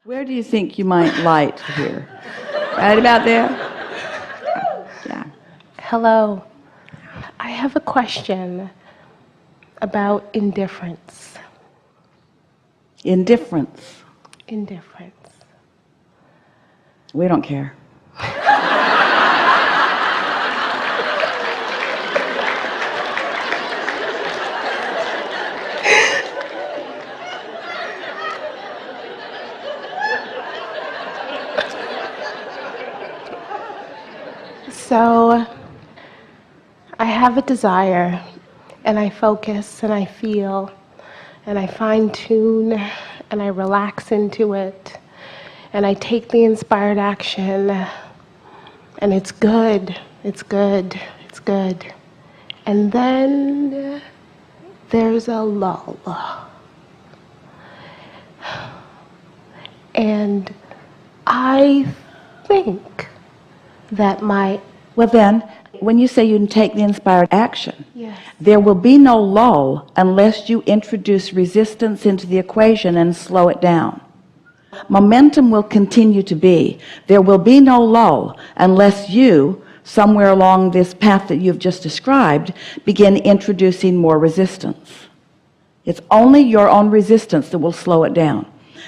Where do you think you might light here? Right about there? Yeah. Hello. I have a question about indifference. Indifference. Indifference. We don't care. So, I have a desire, and I focus, and I feel, and I fine-tune, and I relax into it, and I take the inspired action, and it's good, it's good, it's good. And then there's a lull. And I think that Well then, when you say you can take the inspired action, Yes. there will be no lull unless you introduce resistance into the equation and slow it down. Momentum will continue to be. There will be no lull unless you, somewhere along this path that you've just described, begin introducing more resistance. It's only your own resistance that will slow it down.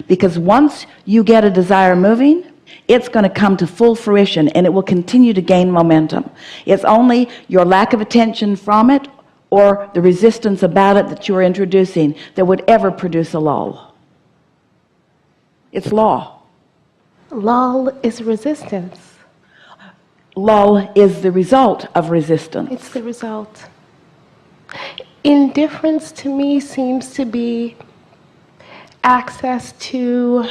Because once you get a desire moving, it's going to come to full fruition and it will continue to gain momentum. It's only your lack of attention from it or the resistance about it that you are introducing that would ever produce a lull. It's law. lull is resistance. Lull is the result of resistance. It's the result. Indifference to me seems to be access to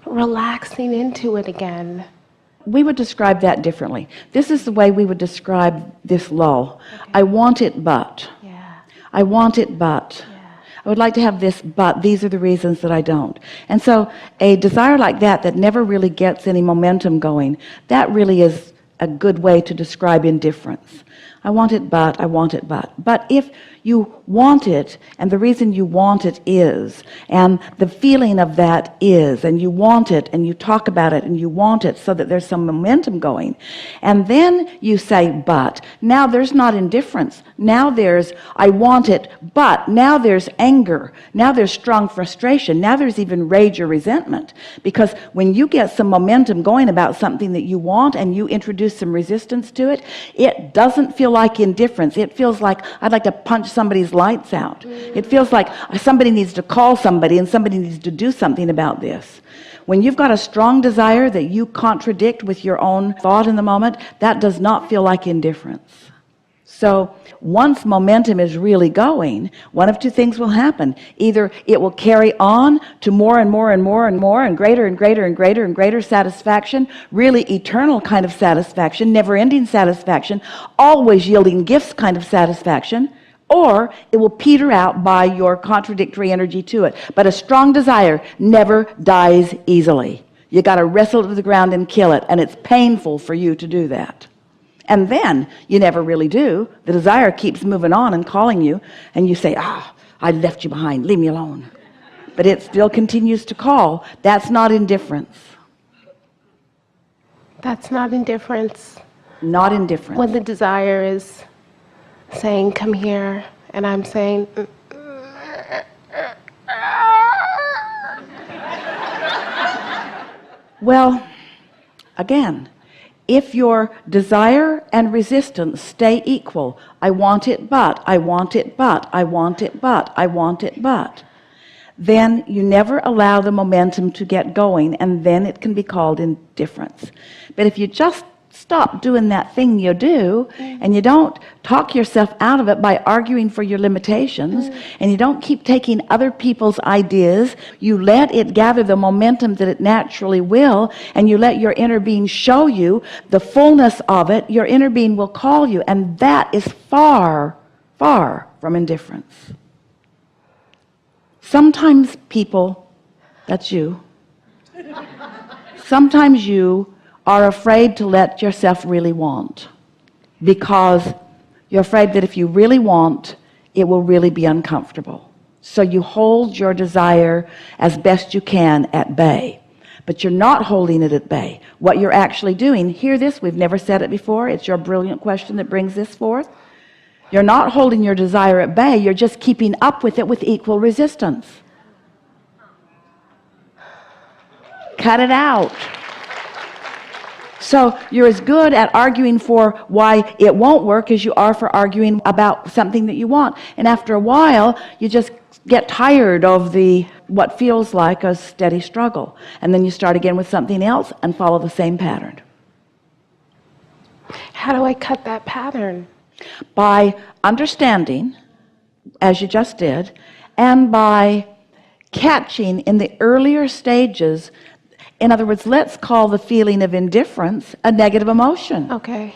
relaxing into it again. We would describe that differently. This is the way we would describe this lull. Okay. I want it, but. Yeah. I want it, but. Yeah. I would like to have this, but these are the reasons that I don't. And so a desire like that never really gets any momentum going, that really is a good way to describe indifference. I want it, but. I want it, but. But if you want it, and the reason you want it is, and the feeling of that is, and you want it, and you talk about it, and you want it so that there's some momentum going, and then you say, but. Now there's not indifference. Now there's, I want it, but. Now there's anger. Now there's strong frustration. Now there's even rage or resentment. Because when you get some momentum going about something that you want, and you introduce some resistance to it, it doesn't feel like indifference. It feels like I'd like to punch somebody's lights out. It feels like somebody needs to call somebody and somebody needs to do something about this. When you've got a strong desire that you contradict with your own thought in the moment, that does not feel like indifference. So once momentum is really going, one of two things will happen. Either it will carry on to more and more and more and more and greater and greater and greater and greater satisfaction, really eternal kind of satisfaction, never-ending satisfaction, always yielding gifts kind of satisfaction, or it will peter out by your contradictory energy to it. But a strong desire never dies easily. You got to wrestle it to the ground and kill it, and it's painful for you to do that. And then you never really do. The desire keeps moving on and calling you, and you say, I left you behind, leave me alone. But it still continues to call. That's not indifference. That's not indifference. Not indifference. When the desire is saying, come here, and I'm saying, Well, again, if your desire and resistance stay equal, I want it, but, I want it, but, I want it, but, I want it, but, then you never allow the momentum to get going, and then it can be called indifference. But if you just stop doing that thing you do, and you don't talk yourself out of it by arguing for your limitations, and you don't keep taking other people's ideas, you let it gather the momentum that it naturally will, and you let your inner being show you the fullness of it, your inner being will call you, and that is far, far from indifference. Sometimes people, that's you, sometimes you are afraid to let yourself really want, because you're afraid that if you really want, it will really be uncomfortable. So you hold your desire as best you can at bay, but you're not holding it at bay. What you're actually doing, hear this, we've never said it before, it's your brilliant question that brings this forth. You're not holding your desire at bay, you're just keeping up with it with equal resistance. Cut it out. So you're as good at arguing for why it won't work as you are for arguing about something that you want. And after a while, you just get tired of what feels like a steady struggle. And then you start again with something else and follow the same pattern. How do I cut that pattern? By understanding, as you just did, and by catching in the earlier stages. In other words, let's call the feeling of indifference a negative emotion. Okay.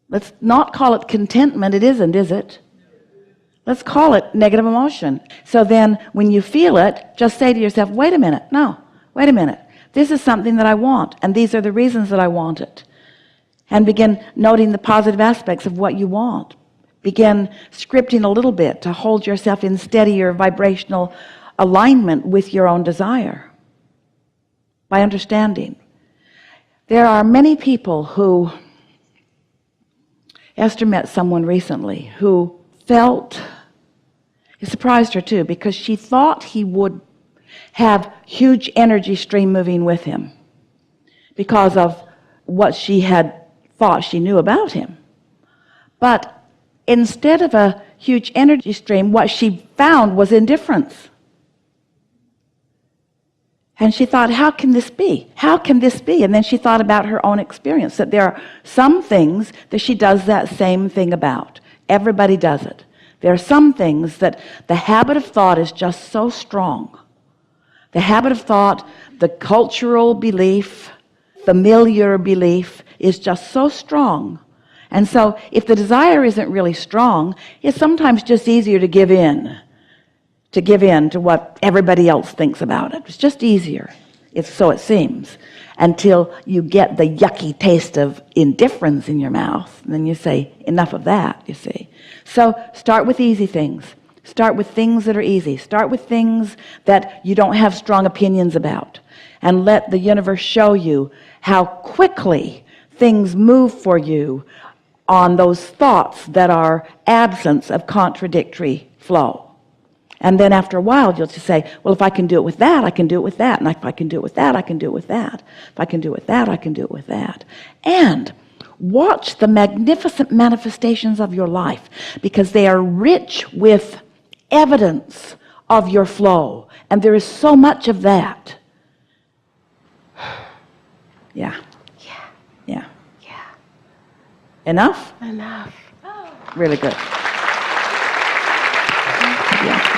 Let's not call it contentment. It isn't, is it? Let's call it negative emotion. So then when you feel it, just say to yourself, wait a minute. No, wait a minute. This is something that I want, and these are the reasons that I want it. And begin noting the positive aspects of what you want. Begin scripting a little bit to hold yourself in steadier vibrational alignment with your own desire. By understanding. There are many people who, Esther met someone recently who felt, it surprised her too, because she thought he would have huge energy stream moving with him because of what she had thought she knew about him. But instead of a huge energy stream, what she found was indifference. And she thought, how can this be? How can this be? And then she thought about her own experience, that there are some things that she does that same thing about. Everybody does it. There are some things that the habit of thought is just so strong. The habit of thought, the cultural belief, familiar belief is just so strong. And so if the desire isn't really strong, it's sometimes just easier to give in to what everybody else thinks about it. It's just easier, so it seems, until you get the yucky taste of indifference in your mouth. And then you say, enough of that, you see. So start with easy things. Start with things that are easy. Start with things that you don't have strong opinions about. And let the universe show you how quickly things move for you on those thoughts that are absence of contradictory flow. And then after a while, you'll just say, well, if I can do it with that, I can do it with that. And if I can do it with that, I can do it with that. If I can do it with that, I can do it with that. And watch the magnificent manifestations of your life, because they are rich with evidence of your flow. And there is so much of that. Yeah. Yeah. Yeah. Yeah. Enough? Enough. Really good. Yeah.